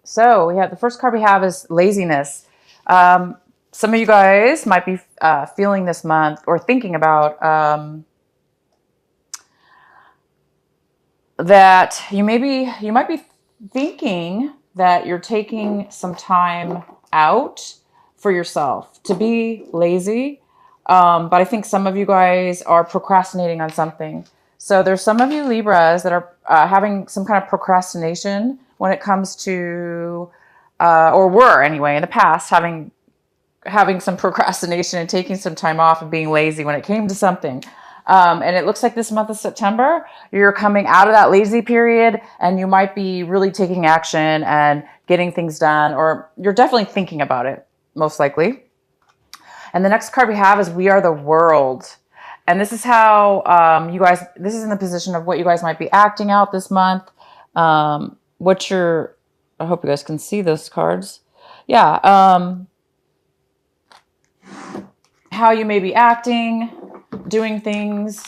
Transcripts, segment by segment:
So we have the first card we have is laziness. Some of you guys might be feeling this month or thinking about that you might be thinking that you're taking some time out for yourself to be lazy. But I think some of you guys are procrastinating on something. So there's some of you Libras that are having some kind of procrastination when it comes to, or were anyway in the past, having some procrastination and taking some time off and being lazy when it came to something. And it looks like this month of September, you're coming out of that lazy period and you might be really taking action and getting things done, or you're definitely thinking about it, most likely. And the next card we have is We Are the World. And this is how you guys, this is in the position of what you guys might be acting out this month. I hope you guys can see those cards. Yeah. How you may be acting, doing things.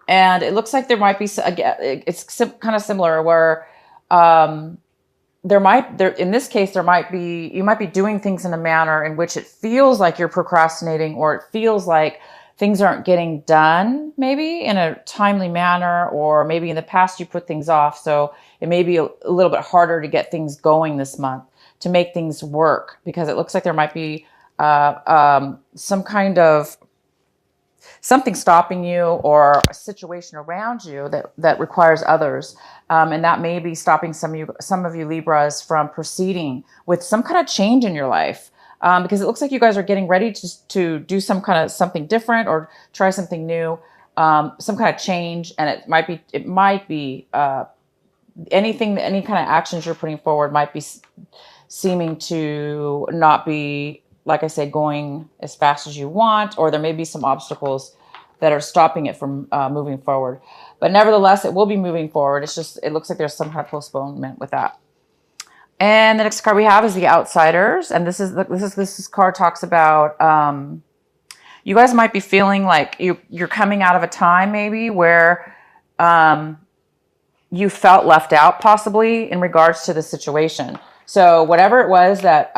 And it looks like there might be, it's kind of similar where in this case, you might be doing things in a manner in which it feels like you're procrastinating, or it feels like things aren't getting done maybe in a timely manner, or maybe in the past you put things off. So it may be a little bit harder to get things going this month, to make things work, because it looks like there might be some kind of something stopping you, or a situation around you that requires others. And that may be stopping some of you Libras from proceeding with some kind of change in your life. Because it looks like you guys are getting ready to do something different, or try something new, some kind of change. And it might be any kind of actions you're putting forward might be seeming to not be, like I said, going as fast as you want, or there may be some obstacles that are stopping it from moving forward. But nevertheless, it will be moving forward. It looks like there's some kind of postponement with that. And the next card we have is the Outsiders. And this card talks about, you guys might be feeling like you're coming out of a time maybe where you felt left out, possibly in regards to the situation. So whatever it was that,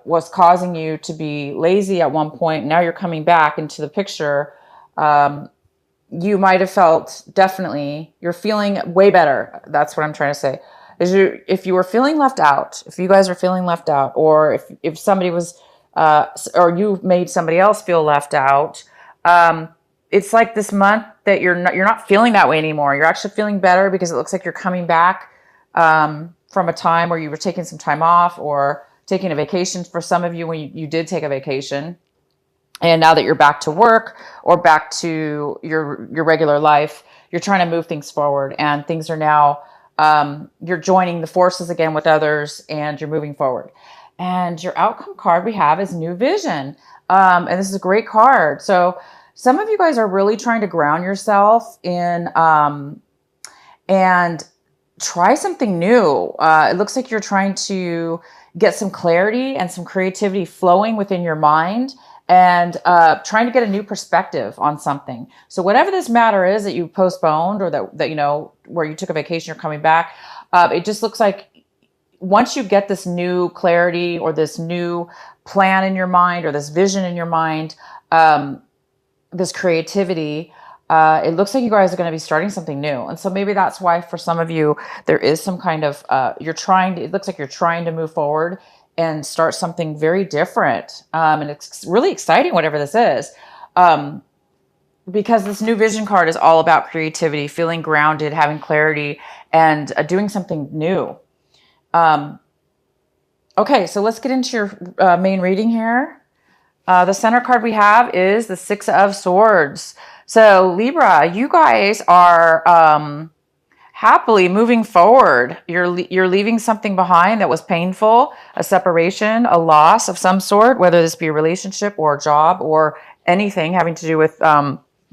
was causing you to be lazy at one point, now you're coming back into the picture. You might have felt, definitely, you're feeling way better. That's what I'm trying to say. If you were feeling left out, if you guys are feeling left out, or if somebody was, or you made somebody else feel left out, it's like this month that you're not feeling that way anymore. You're actually feeling better, because it looks like you're coming back from a time where you were taking some time off, or taking a vacation for some of you when you did take a vacation. And now that you're back to work, or back to your regular life, you're trying to move things forward, and things are now, you're joining the forces again with others, and you're moving forward. And your outcome card we have is New Vision. And this is a great card. So some of you guys are really trying to ground yourself in, and try something new. It looks like you're trying to get some clarity and some creativity flowing within your mind, and trying to get a new perspective on something. So whatever this matter is that you postponed, or that where you took a vacation, you're coming back, it just looks like once you get this new clarity, or this new plan in your mind, or this vision in your mind, this creativity, it looks like you guys are going to be starting something new. And so maybe that's why for some of you, there is some kind of, it looks like you're trying to move forward and start something very different. And it's really exciting, whatever this is. Because this New Vision card is all about creativity, feeling grounded, having clarity, and doing something new. Okay, so let's get into your main reading here. The center card we have is the Six of Swords. So Libra, you guys are happily moving forward. You're leaving something behind that was painful, a separation, a loss of some sort, whether this be a relationship or a job or anything having to do with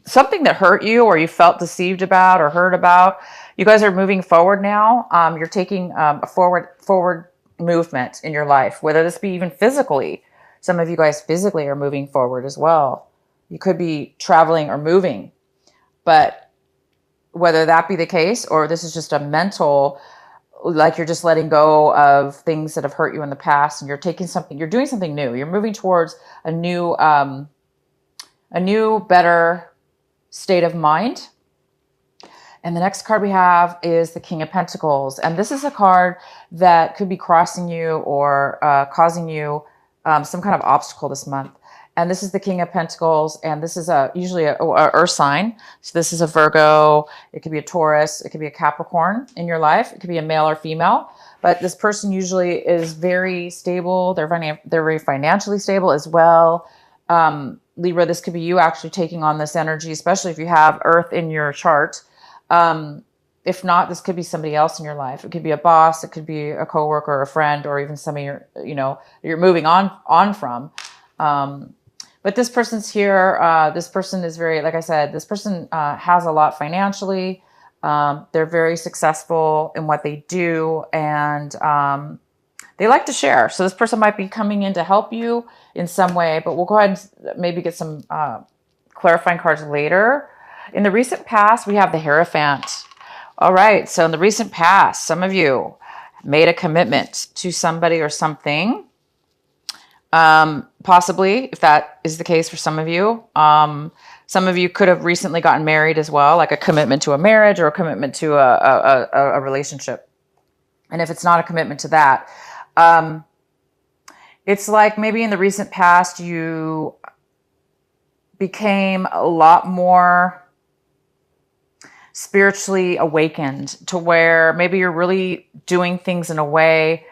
something that hurt you, or you felt deceived about or hurt about. You guys are moving forward now. You're taking a forward movement in your life, whether this be even physically. Some of you guys physically are moving forward as well. You could be traveling or moving, but whether that be the case, or this is just a mental like you're just letting go of things that have hurt you in the past, and you're doing something new. You're moving towards a new, better state of mind. And the next card we have is the King of Pentacles. And this is a card that could be crossing you or causing you some kind of obstacle this month. And this is the King of Pentacles. And this is usually a earth sign. So this is a Virgo. It could be a Taurus. It could be a Capricorn in your life. It could be a male or female. But this person usually is very stable. They're very financially stable as well. Libra, this could be you actually taking on this energy, especially if you have earth in your chart. If not, this could be somebody else in your life. It could be a boss. It could be a coworker or a friend, or even somebody you're moving on from. But this person's here. This person is very, like I said, this person has a lot financially. They're very successful in what they do, and they like to share. So this person might be coming in to help you in some way, but we'll go ahead and maybe get some clarifying cards later. In the recent past, we have the Hierophant. All right, so in the recent past, some of you made a commitment to somebody or something. Possibly, if that is the case for some of you. Some of you could have recently gotten married as well, like a commitment to a marriage or a commitment to a relationship. And if it's not a commitment to that, it's like maybe in the recent past, you became a lot more spiritually awakened to where maybe you're really doing things in a way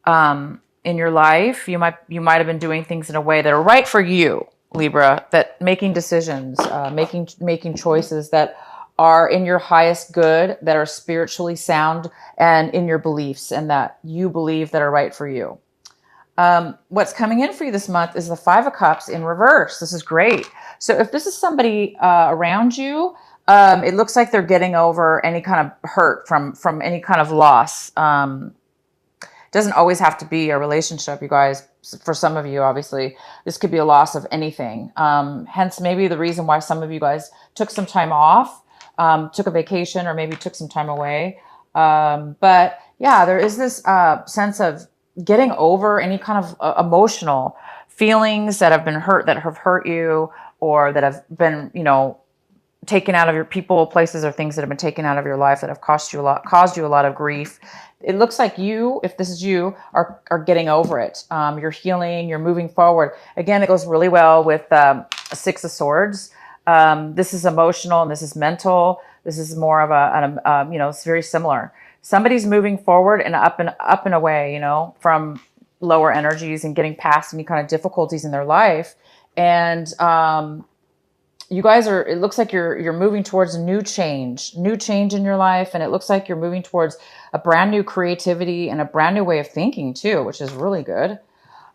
in your life. You might have been doing things in a way that are right for you, Libra, that making decisions, making choices that are in your highest good, that are spiritually sound and in your beliefs, and that you believe that are right for you. What's coming in for you this month is the Five of Cups in reverse. This is great. So if this is somebody around you, it looks like they're getting over any kind of hurt from any kind of loss. Doesn't always have to be a relationship, you guys. For some of you, obviously, this could be a loss of anything. Hence, maybe the reason why some of you guys took some time off, took a vacation, or maybe took some time away. But yeah, there is this sense of getting over any kind of emotional feelings that have been hurt, that have hurt you, or that have been, taken out of your people, places, or things that have been taken out of your life that have caused you a lot of grief. It looks like you, if this is you, are getting over it. You're healing, you're moving forward. Again, it goes really well with Six of Swords. This is emotional and this is mental. This is more of it's very similar. Somebody's moving forward and up and away, from lower energies and getting past any kind of difficulties in their life. And you guys it looks like you're moving towards a new change in your life. And it looks like you're moving towards a brand new creativity and a brand new way of thinking too, which is really good.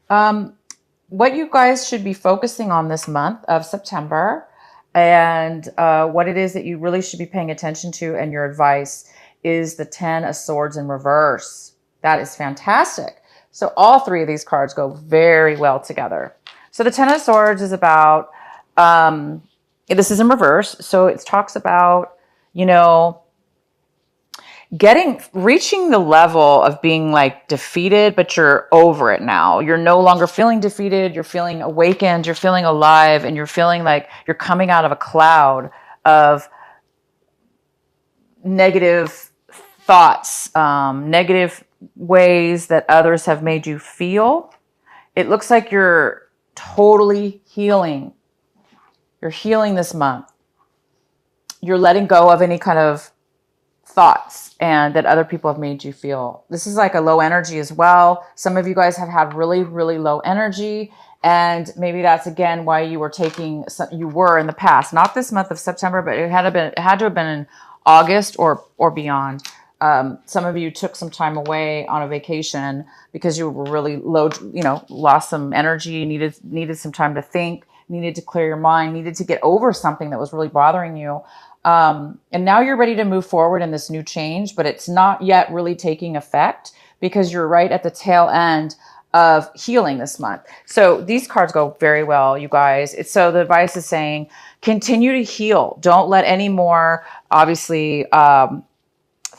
What you guys should be focusing on this month of September, and what it is that you really should be paying attention to, and your advice, is the Ten of Swords in reverse. That is fantastic. So all three of these cards go very well together. So the Ten of Swords is about, this is in reverse. So it talks about, reaching the level of being like defeated, but you're over it now. You're no longer feeling defeated. You're feeling awakened. You're feeling alive, and you're feeling like you're coming out of a cloud of negative thoughts, negative ways that others have made you feel. It looks like you're totally healing. You're healing this month. You're letting go of any kind of thoughts and that other people have made you feel. This is like a low energy as well. Some of you guys have had really, really low energy, and maybe that's again why you were in the past, not this month of September, but it had to have been in August or beyond. Some of you took some time away on a vacation because you were really low, lost some energy, needed some time to think, needed to clear your mind, needed to get over something that was really bothering you. And now you're ready to move forward in this new change, but it's not yet really taking effect because you're right at the tail end of healing this month. So these cards go very well, you guys. So the advice is saying, continue to heal. Don't let any more, obviously,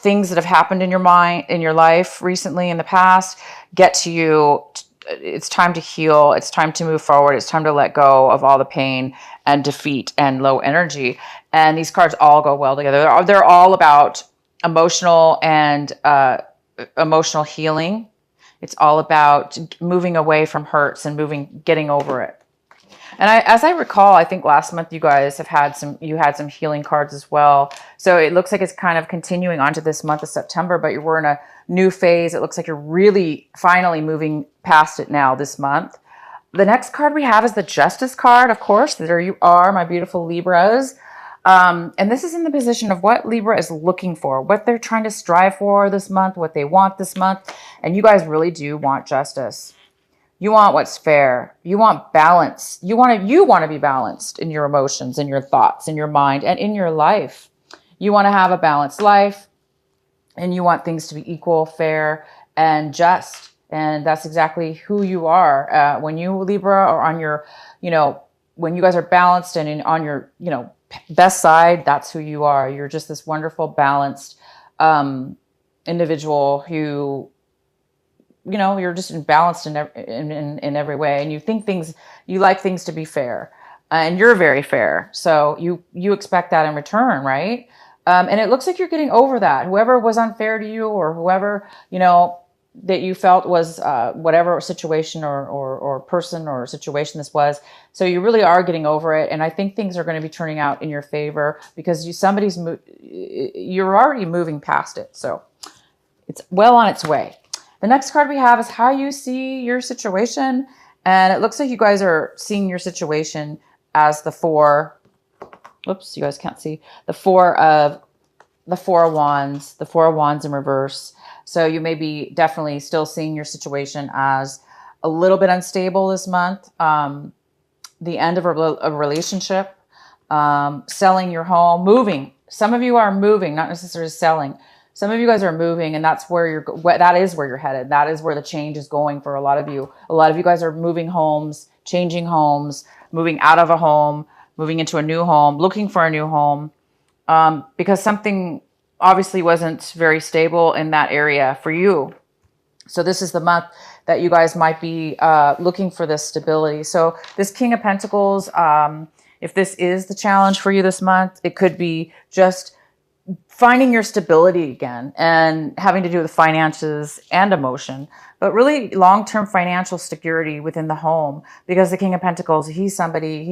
things that have happened in your mind, in your life recently in the past, get to you. It's time to heal. It's time to move forward. It's time to let go of all the pain and defeat and low energy. And these cards all go well together. They're all about emotional and emotional healing. It's all about moving away from hurts and getting over it. And as I recall, I think last month you guys had some healing cards as well. So it looks like it's kind of continuing on to this month of September, but we're in a new phase. It looks like you're really finally moving past it now this month. The next card we have is the Justice card, of course. There you are, my beautiful Libras. And this is in the position of what Libra is looking for, what they're trying to strive for this month, what they want this month. And you guys really do want justice. You want what's fair. You want balance. You want to be balanced in your emotions, in your thoughts, in your mind, and in your life. You want to have a balanced life, and you want things to be equal, fair, and just. And that's exactly who you are. When you, Libra, are on your, when you guys are balanced and on your, best side, that's who you are. You're just this wonderful, balanced individual who, you're just balanced in every way. And you like things to be fair, and you're very fair. So you expect that in return, right? And it looks like you're getting over that. Whoever was unfair to you, or whoever, that you felt was whatever situation or person or situation this was. So you really are getting over it. And I think things are going to be turning out in your favor because you're already moving past it. So it's well on its way. The next card we have is how you see your situation. And it looks like you guys are seeing your situation as the four. Oops, you guys can't see. The four of wands. The four of wands in reverse. So you may be definitely still seeing your situation as a little bit unstable this month. The end of a relationship. Selling your home. Moving. Some of you are moving, not necessarily selling. Some of you guys are moving, and that is where you're headed. That is where the change is going for a lot of you. A lot of you guys are moving homes, changing homes, moving out of a home, moving into a new home, looking for a new home, because something obviously wasn't very stable in that area for you. So this is the month that you guys might be looking for this stability. So this King of Pentacles, if this is the challenge for you this month, it could be just finding your stability again and having to do with finances and emotion, but really long-term financial security within the home, because the King of Pentacles, he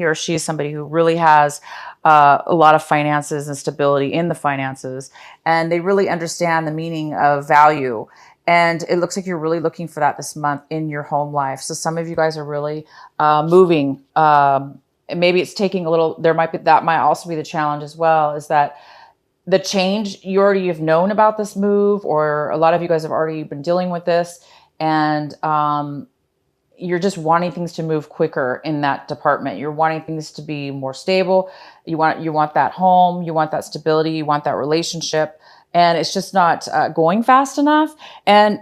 or she is somebody who really has a lot of finances and stability in the finances, and they really understand the meaning of value. And it looks like you're really looking for that this month in your home life. So some of you guys are really moving. Maybe it's taking a little, that might also be the challenge as well, is that the change, you already have known about this move, or a lot of you guys have already been dealing with this, and you're just wanting things to move quicker in that department. You're wanting things to be more stable. You want that home, you want that stability, you want that relationship, and it's just not going fast enough. And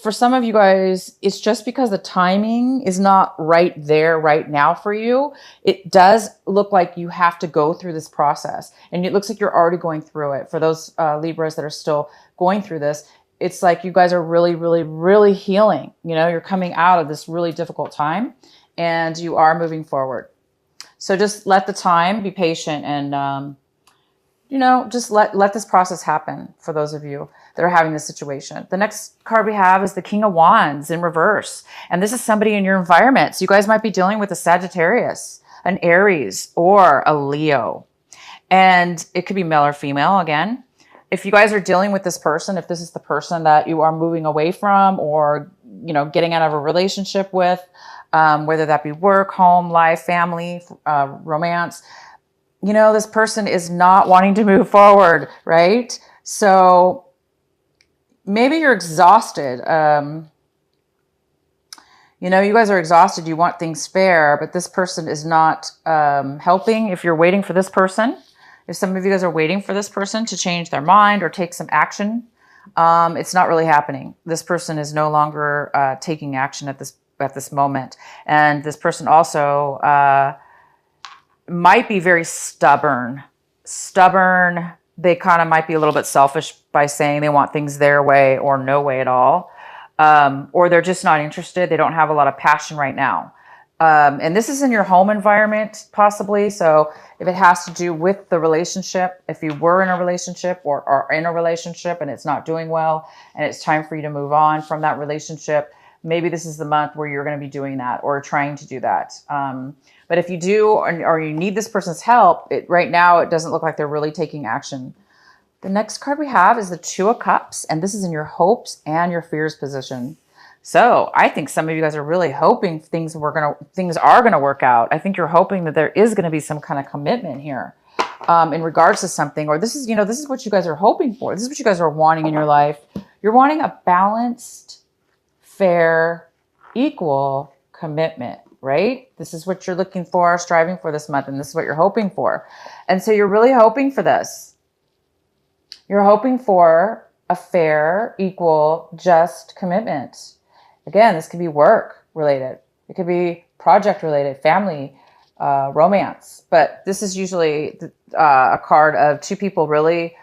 for some of you guys, it's just because the timing is not right there right now for you. It does look like you have to go through this process, and it looks like you're already going through it. For those Libras that are still going through this, it's like you guys are really, really, really healing. You're coming out of this really difficult time, and you are moving forward. So just let the time, be patient, and just let this process happen for those of you that are having this situation. The next card we have is the King of Wands in reverse. And this is somebody in your environment. So you guys might be dealing with a Sagittarius, an Aries, or a Leo. And it could be male or female again. If you guys are dealing with this person, if this is the person that you are moving away from, or, getting out of a relationship with, whether that be work, home, life, family, romance, this person is not wanting to move forward, right? So maybe you're exhausted. You guys are exhausted. You want things fair, but this person is not helping. If you're waiting for this person, if some of you guys are waiting for this person to change their mind or take some action, it's not really happening. This person is no longer taking action at this moment. And this person also might be very stubborn, they kind of might be a little bit selfish by saying they want things their way or no way at all. Or they're just not interested. They don't have a lot of passion right now. And this is in your home environment, possibly. So if it has to do with the relationship, if you were in a relationship or are in a relationship and it's not doing well and it's time for you to move on from that relationship, maybe this is the month where you're going to be doing that or trying to do that. But if you do, or you need this person's help, right now it doesn't look like they're really taking action. The next card we have is the Two of Cups, and this is in your hopes and your fears position. So I think some of you guys are really hoping things are going to work out. I think you're hoping that there is going to be some kind of commitment here in regards to something, or this is what you guys are hoping for. This is what you guys are wanting in your life. You're wanting a balanced, fair, equal commitment, right? This is what you're looking for, striving for this month, and this is what you're hoping for. And so you're really hoping for this. You're hoping for a fair, equal, just commitment. Again, this could be work related. It could be project related, family, romance. But this is usually a card of two people really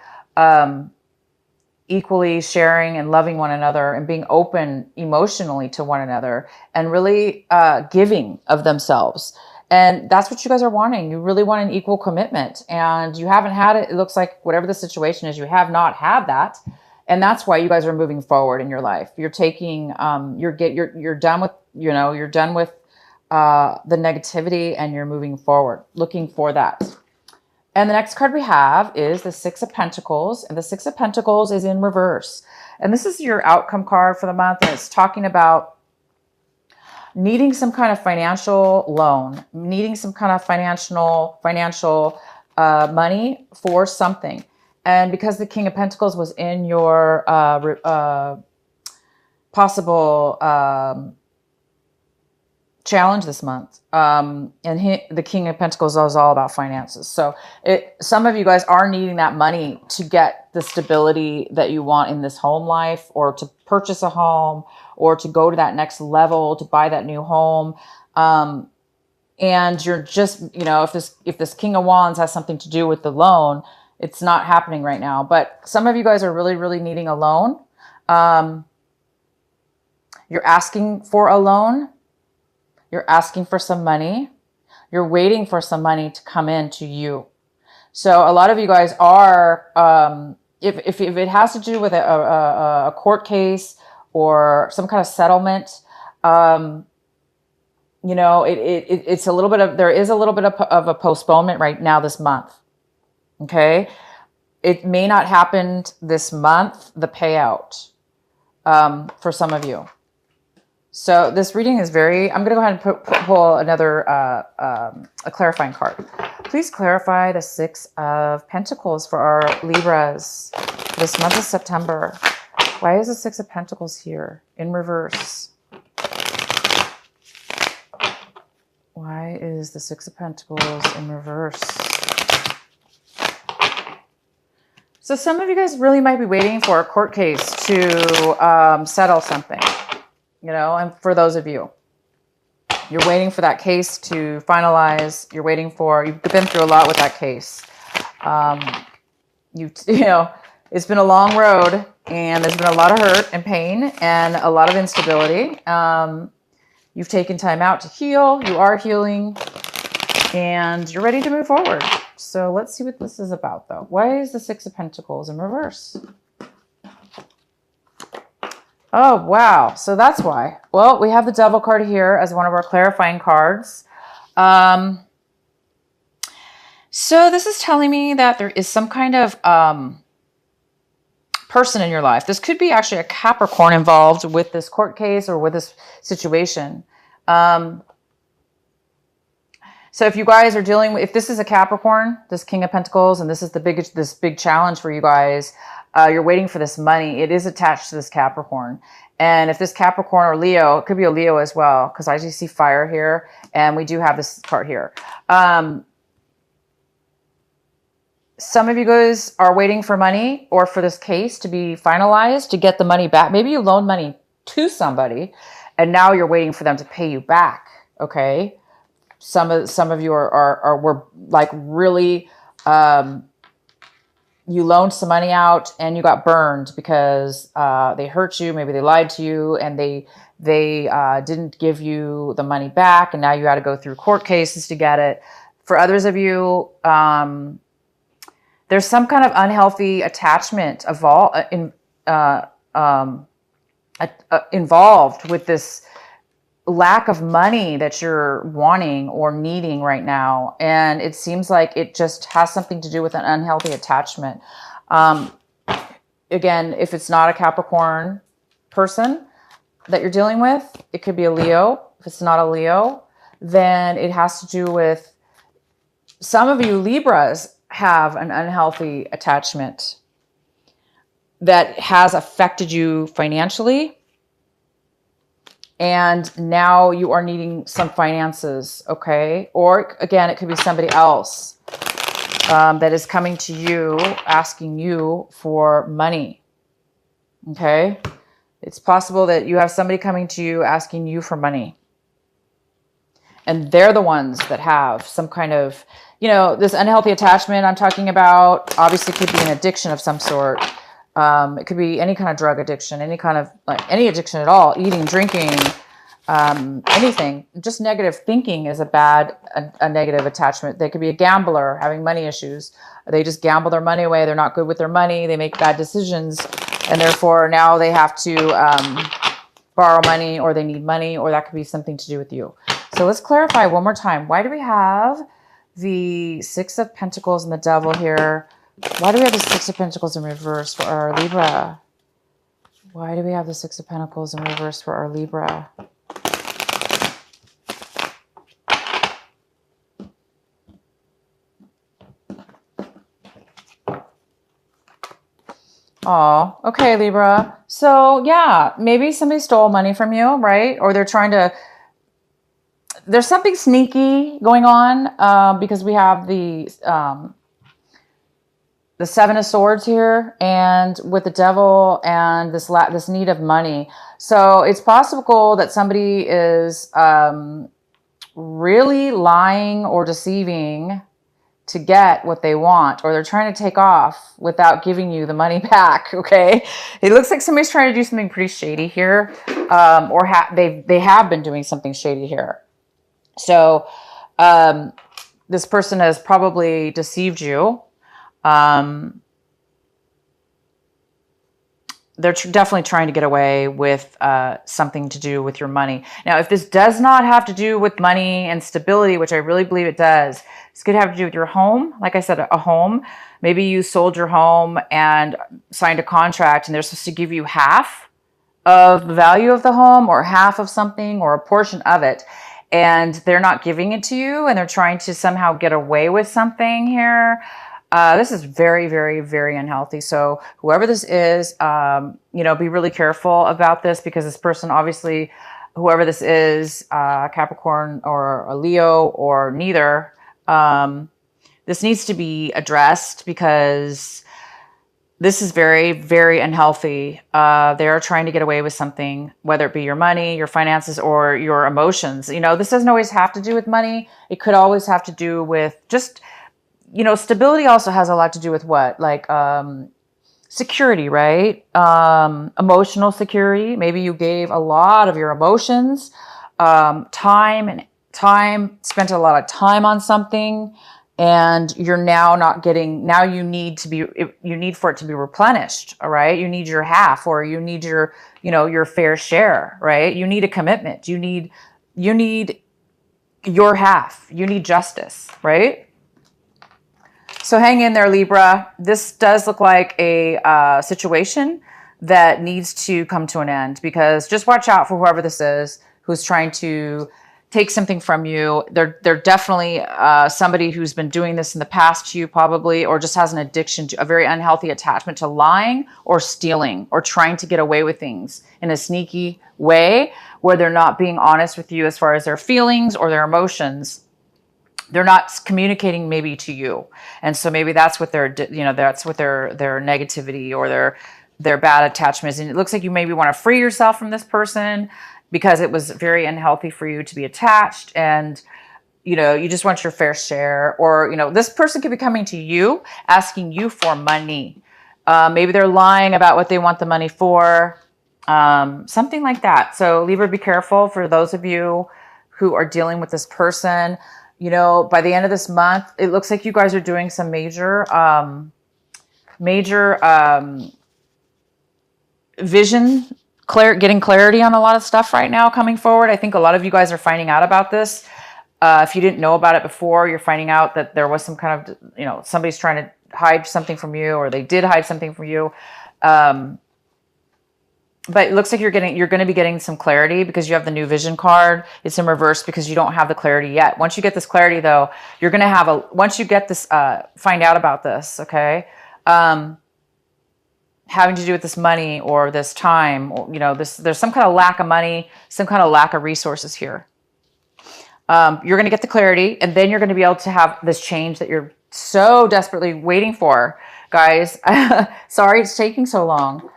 equally sharing and loving one another and being open emotionally to one another and really giving of themselves. And that's what you guys are wanting. You really want an equal commitment, and you haven't had it. It looks like whatever the situation is, you have not had that. And that's why you guys are moving forward in your life. You're taking, you're done with, you're done with the negativity, and you're moving forward, looking for that. And the next card we have is the Six of Pentacles, and the Six of Pentacles is in reverse. And this is your outcome card for the month, and it's talking about needing some kind of financial loan, needing some kind of financial money for something. And because the King of Pentacles was in your possible challenge this month, and the King of Pentacles is all about finances. So some of you guys are needing that money to get the stability that you want in this home life, or to purchase a home, or to go to that next level, to buy that new home. And you're just, if this King of Wands has something to do with the loan, it's not happening right now. But some of you guys are really, really needing a loan. You're asking for a loan. You're asking for some money. You're waiting for some money to come in to you. So a lot of you guys are, if it has to do with a court case or some kind of settlement, it's a little bit of, there is a little bit of a postponement right now this month. Okay. It may not happen this month, the payout, for some of you. So this reading is I'm going to go ahead and pull another, a clarifying card. Please clarify the Six of Pentacles for our Libras this month of September. Why is the Six of Pentacles here in reverse? Why is the Six of Pentacles in reverse? So some of you guys really might be waiting for a court case to settle something, and for those of you, you're waiting for that case to finalize. You've been through a lot with that case. It's been a long road, and there's been a lot of hurt and pain and a lot of instability. You've taken time out to heal. You are healing, and you're ready to move forward. So let's see what this is about, though. Why is the Six of Pentacles in reverse? Oh, wow. So that's why. Well, we have the Devil card here as one of our clarifying cards. So this is telling me that there is some kind of person in your life. This could be actually a Capricorn involved with this court case or with this situation. So if you guys are dealing with, if this is a Capricorn, this King of Pentacles, and this is this big challenge for you guys, you're waiting for this money. It is attached to this Capricorn. And if this Capricorn or Leo, it could be a Leo as well, because I just see fire here, and we do have this card here. Some of you guys are waiting for money or for this case to be finalized to get the money back. Maybe you loaned money to somebody, and now you're waiting for them to pay you back. Okay. Some of you were like really, you loaned some money out and you got burned because they hurt you. Maybe they lied to you and they didn't give you the money back, and now you got to go through court cases to get it. For others of you, there's some kind of unhealthy attachment involved with this lack of money that you're wanting or needing right now. And it seems like it just has something to do with an unhealthy attachment. Again, if it's not a Capricorn person that you're dealing with, it could be a Leo. If it's not a Leo, then it has to do with, some of you Libras have an unhealthy attachment that has affected you financially. And now you are needing some finances, okay? Or again, it could be somebody else that is coming to you, asking you for money, okay? It's possible that you have somebody coming to you asking you for money. And they're the ones that have some kind of, this unhealthy attachment I'm talking about, obviously could be an addiction of some sort. It could be any kind of drug addiction, any kind of, any addiction at all, eating, drinking, anything. Just negative thinking is a negative attachment. They could be a gambler having money issues. They just gamble their money away. They're not good with their money. They make bad decisions. And therefore now they have to borrow money, or they need money, or that could be something to do with you. So let's clarify one more time. Why do we have the Six of Pentacles and the Devil here? Why do we have the Six of Pentacles in reverse for our Libra? Why do we have the Six of Pentacles in reverse for our Libra? Oh, okay, Libra. So yeah, maybe somebody stole money from you, right? Or there's something sneaky going on because we have the Seven of Swords here, and with the Devil and this need of money. So it's possible that somebody is really lying or deceiving to get what they want, or they're trying to take off without giving you the money back. Okay, it looks like somebody's trying to do something pretty shady here, or they have been doing something shady here. So this person has probably deceived you. They're definitely trying to get away with something to do with your money. Now, if this does not have to do with money and stability, which I really believe it does, this could have to do with your home. Like I said, a home. Maybe you sold your home and signed a contract, and they're supposed to give you half of the value of the home, or half of something, or a portion of it. And they're not giving it to you, and they're trying to somehow get away with something here. This is very, very, very unhealthy. So whoever this is, be really careful about this, because this person, obviously, whoever this is, Capricorn or a Leo or neither, this needs to be addressed, because this is very, very unhealthy. They are trying to get away with something, whether it be your money, your finances, or your emotions. This doesn't always have to do with money. It could always have to do with just, stability also has a lot to do with what? Like security, right? Emotional security. Maybe you gave a lot of your emotions, spent a lot of time on something, and you're now not getting, now you need for it to be replenished. All right. You need your half, or you need your fair share, right? You need a commitment. You need your half. You need justice, right? So hang in there, Libra. This does look like a situation that needs to come to an end, because just watch out for whoever this is who's trying to take something from you. They're definitely somebody who's been doing this in the past to you, probably, or just has an addiction to a very unhealthy attachment to lying or stealing or trying to get away with things in a sneaky way, where they're not being honest with you as far as their feelings or their emotions. They're not communicating maybe to you. And so maybe that's what their negativity or their bad attachment is. And it looks like you maybe want to free yourself from this person, because it was very unhealthy for you to be attached. And, you just want your fair share, or, this person could be coming to you, asking you for money. Maybe they're lying about what they want the money for, something like that. So Libra, be careful for those of you who are dealing with this person. By the end of this month, it looks like you guys are doing some major vision, getting clarity on a lot of stuff right now coming forward. I think a lot of you guys are finding out about this. If you didn't know about it before, you're finding out that there was some kind of, somebody's trying to hide something from you, or they did hide something from you. But it looks like you're going to be getting some clarity because you have the new vision card. It's in reverse because you don't have the clarity yet. Once you get this clarity, though, you're going to have once you get this, find out about this, okay? Having to do with this money or this time, or, there's some kind of lack of money, some kind of lack of resources here. You're going to get the clarity, and then you're going to be able to have this change that you're so desperately waiting for, guys. Sorry it's taking so long.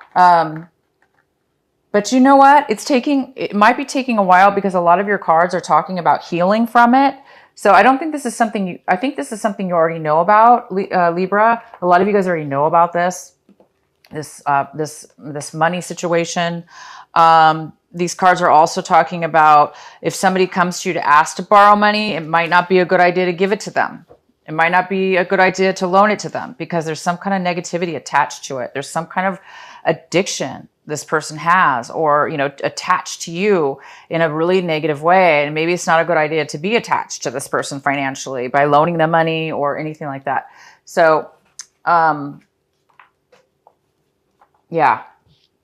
But you know what? It might be taking a while because a lot of your cards are talking about healing from it. So I don't think this is something I think this is something you already know about, Libra. A lot of you guys already know about this money situation. These cards are also talking about if somebody comes to you to ask to borrow money, it might not be a good idea to give it to them. It might not be a good idea to loan it to them because there's some kind of negativity attached to it. There's some kind of addiction this person has, or, attached to you in a really negative way. And maybe it's not a good idea to be attached to this person financially by loaning them money or anything like that. So, yeah.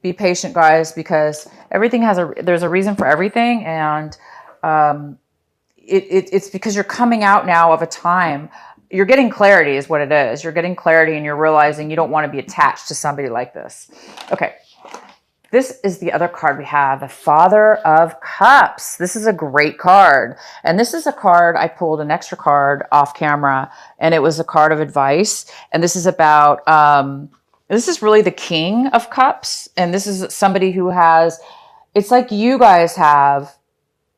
Be patient, guys, because everything there's a reason for everything. And it's because you're coming out now of a time. You're getting clarity is what it is. You're getting clarity and you're realizing you don't want to be attached to somebody like this. Okay. This is the other card we have, the Father of Cups. This is a great card. And this is a card, I pulled an extra card off camera, and it was a card of advice. And this is about... this is really the King of Cups. And this is somebody who it's like you guys have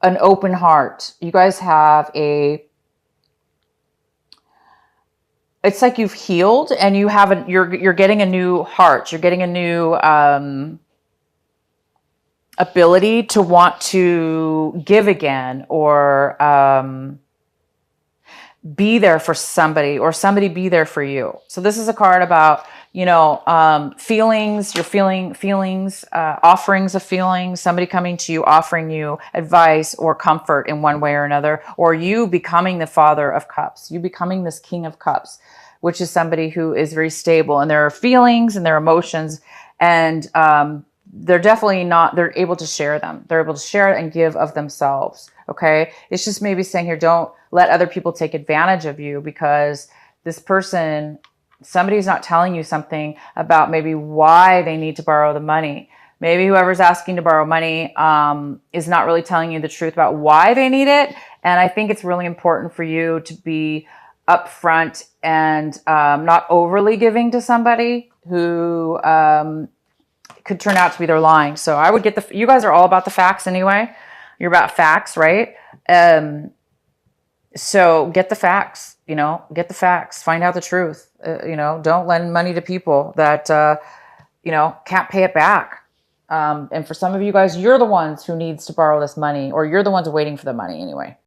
an open heart. You guys have it's like you've healed and you're getting a new heart. You're getting a new, ability to want to give again, or, be there for somebody, or somebody be there for you. So this is a card about, feelings, you're feeling feelings, offerings of feelings, somebody coming to you, offering you advice or comfort in one way or another, or you becoming the Father of Cups, you becoming this King of Cups, which is somebody who is very stable in their feelings and their emotions. And, they're definitely they're able to share them. They're able to share and give of themselves. Okay. It's just maybe saying here, don't let other people take advantage of you, because this person, somebody's not telling you something about maybe why they need to borrow the money. Maybe whoever's asking to borrow money is not really telling you the truth about why they need it. And I think it's really important for you to be upfront and not overly giving to somebody who could turn out to be they're lying. So I would you guys are all about the facts anyway. You're about facts, right? So get the facts, get the facts, find out the truth. Don't lend money to people that, can't pay it back. And for some of you guys, you're the ones who needs to borrow this money, or you're the ones waiting for the money anyway.